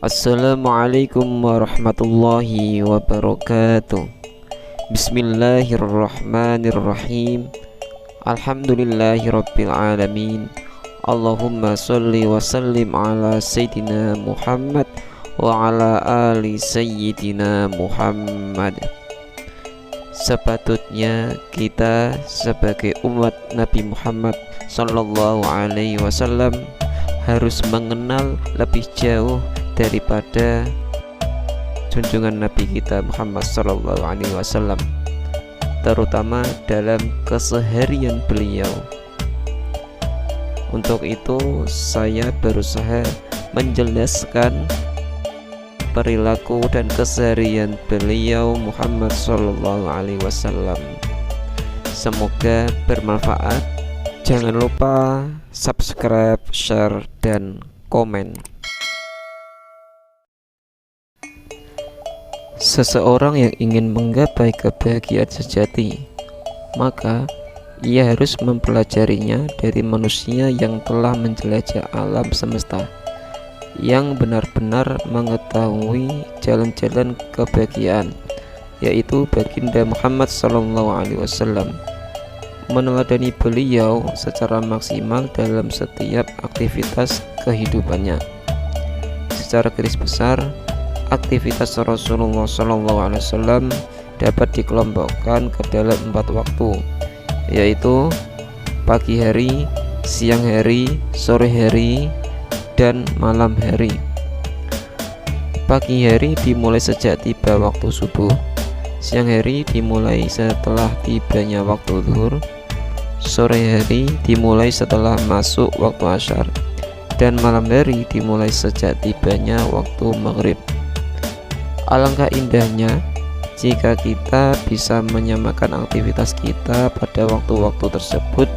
Assalamualaikum warahmatullahi wabarakatuh. Bismillahirrahmanirrahim. Alhamdulillahirabbil alamin. Allahumma sholli wa sallim ala sayyidina Muhammad wa ala ali sayyidina Muhammad. Sepatutnya kita sebagai umat Nabi Muhammad sallallahu alaihi wasallam harus mengenal lebih jauh daripada junjungan Nabi kita Muhammad sallallahu alaihi wasallam, terutama dalam keseharian beliau. Untuk itu saya berusaha menjelaskan perilaku dan keseharian beliau Muhammad sallallahu alaihi wasallam. Semoga bermanfaat. Jangan lupa subscribe, share, dan komen. Seseorang yang ingin menggapai kebahagiaan sejati, maka ia harus mempelajarinya dari manusia yang telah menjelajah alam semesta, yang benar-benar mengetahui jalan-jalan kebahagiaan, yaitu baginda Muhammad SAW. Meneladani beliau secara maksimal dalam setiap aktivitas kehidupannya. Secara garis besar, aktivitas Rasulullah SAW dapat dikelompokkan ke dalam 4 waktu, yaitu pagi hari, siang hari, sore hari, dan malam hari. Pagi hari dimulai sejak tiba waktu subuh, siang hari dimulai setelah tibanya waktu zuhur, sore hari dimulai setelah masuk waktu asyar, dan malam hari dimulai sejak tibanya waktu maghrib. Alangkah indahnya jika kita bisa menyamakan aktivitas kita pada waktu-waktu tersebut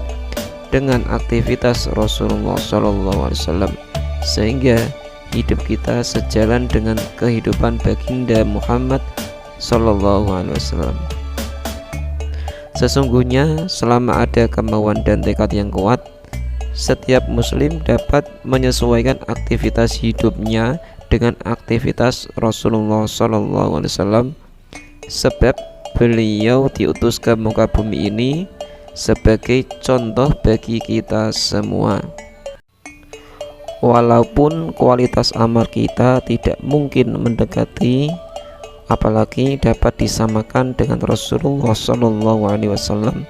dengan aktivitas Rasulullah SAW, sehingga hidup kita sejalan dengan kehidupan baginda Muhammad SAW. Sesungguhnya selama ada kemauan dan tekad yang kuat, setiap muslim dapat menyesuaikan aktivitas hidupnya dengan aktivitas Rasulullah SAW, sebab beliau diutus ke muka bumi ini sebagai contoh bagi kita semua. Walaupun kualitas amal kita tidak mungkin mendekati, apalagi dapat disamakan dengan Rasulullah SAW,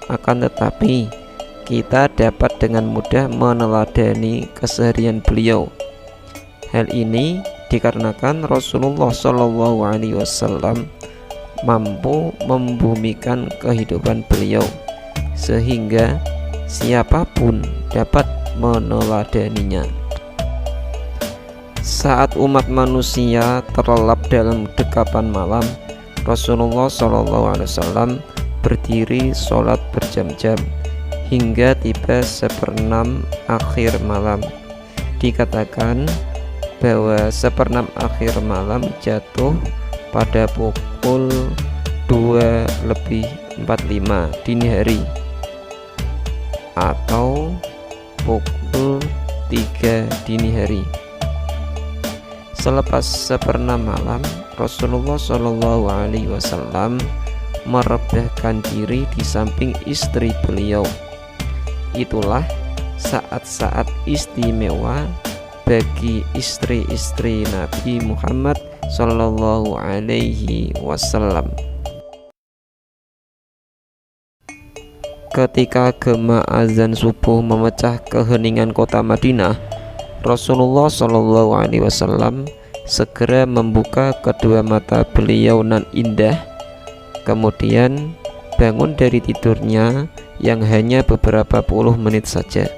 akan tetapi kita dapat dengan mudah meneladani keseharian beliau. Hal ini dikarenakan Rasulullah SAW mampu membumikan kehidupan beliau, sehingga siapapun dapat meneladaninya. Saat umat manusia terlelap dalam dekapan malam, Rasulullah SAW berdiri sholat berjam-jam hingga tiba 1/6 akhir malam. Dikatakan bahwa 1/6 akhir malam jatuh pada pukul 2:45 dini hari atau pukul 3 dini hari. Selepas 1/6 malam, Rasulullah SAW merebahkan diri di samping istri beliau. Itulah saat-saat istimewa bagi istri-istri Nabi Muhammad SAW. Ketika gema azan subuh memecah keheningan kota Madinah, Rasulullah SAW segera membuka kedua mata beliau nan indah, kemudian bangun dari tidurnya yang hanya beberapa puluh menit saja.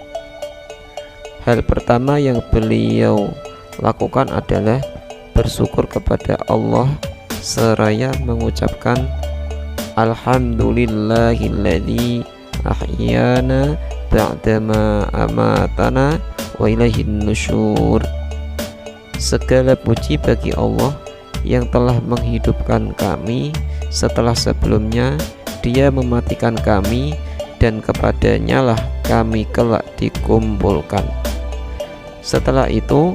Hal pertama yang beliau lakukan adalah bersyukur kepada Allah seraya mengucapkan Alhamdulillahilladzi ahyana ba'dama amatana wa ilaihin nusyur. Segala puji bagi Allah yang telah menghidupkan kami setelah sebelumnya Dia mematikan kami, dan kepadanya lah kami kelak dikumpulkan. Setelah itu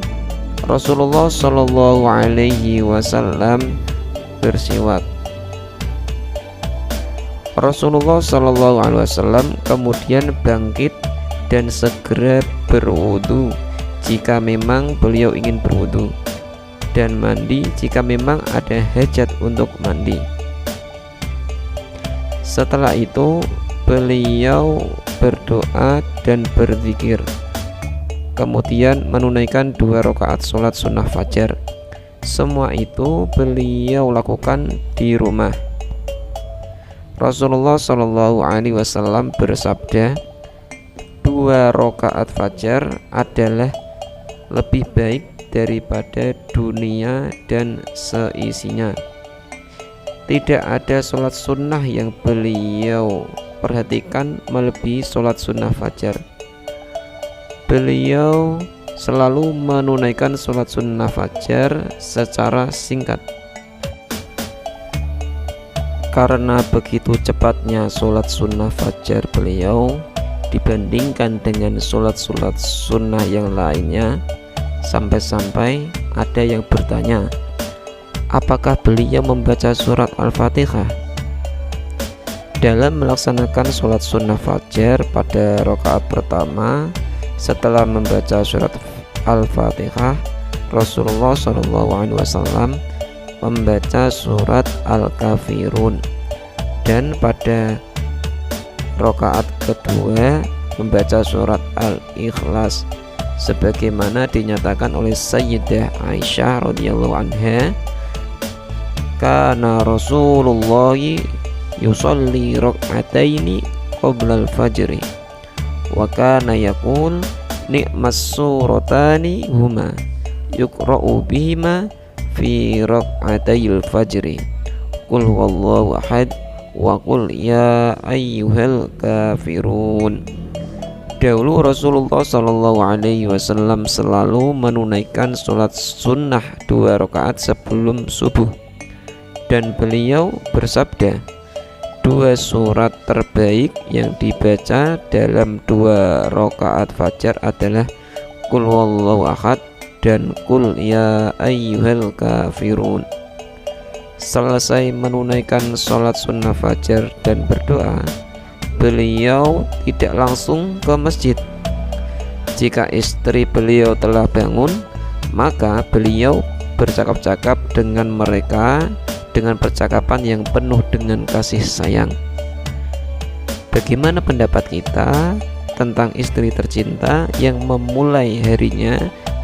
Rasulullah Shallallahu Alaihi Wasallam bersiwak. Rasulullah Shallallahu Alaihi Wasallam kemudian bangkit dan segera berwudu jika memang beliau ingin berwudu, dan mandi jika memang ada hajat untuk mandi. Setelah itu beliau berdoa dan berzikir, kemudian menunaikan 2 rakaat sholat sunnah fajar. Semua itu beliau lakukan di rumah. Rasulullah Shallallahu Alaihi Wasallam bersabda, 2 rakaat fajar adalah lebih baik daripada dunia dan seisinya. Tidak ada sholat sunnah yang beliau perhatikan melebihi sholat sunnah fajar. Beliau selalu menunaikan sholat sunnah fajar secara singkat. Karena begitu cepatnya sholat sunnah fajar beliau dibandingkan dengan sholat-sholat sunnah yang lainnya, sampai-sampai ada yang bertanya, apakah beliau membaca surat Al-Fatihah? Dalam melaksanakan sholat sunnah fajar pada rakaat pertama, setelah membaca surat Al-Fatihah, Rasulullah SAW membaca surat Al-Kafirun, dan pada rakaat kedua membaca surat Al-Ikhlas, sebagaimana dinyatakan oleh Sayyidah Aisyah radhiyallahu anha, kana Rasulullah yusalli rak'ataini qabla al-fajri wa kana yaqul ni'mas suratani huma yuqra'u bihima fi rak'atayil fajri qul huwallahu ahad wa qul ya ayyuhal kafirun. Dahulu Rasulullah Shallallahu Alaihi Wasallam selalu menunaikan sholat sunnah 2 rakaat sebelum subuh, dan beliau bersabda, 2 surat terbaik yang dibaca dalam 2 rakaat fajar adalah qul huwallahu ahad dan qul ya ayyuhal kafirun. Selesai menunaikan sholat sunnah fajar dan berdoa, beliau tidak langsung ke masjid. Jika istri beliau telah bangun, maka beliau bercakap-cakap dengan mereka dengan percakapan yang penuh dengan kasih sayang. Bagaimana pendapat kita tentang istri tercinta yang memulai harinya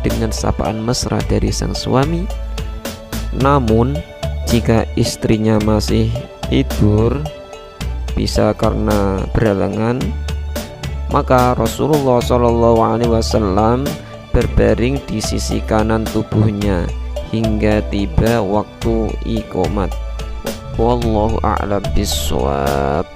dengan sapaan mesra dari sang suami? Namun jika istrinya masih tidur, bisa karena berhalangan, maka Rasulullah SAW berbaring di sisi kanan tubuhnya hingga tiba waktu iqomat. Wallahu a'lam bishawab.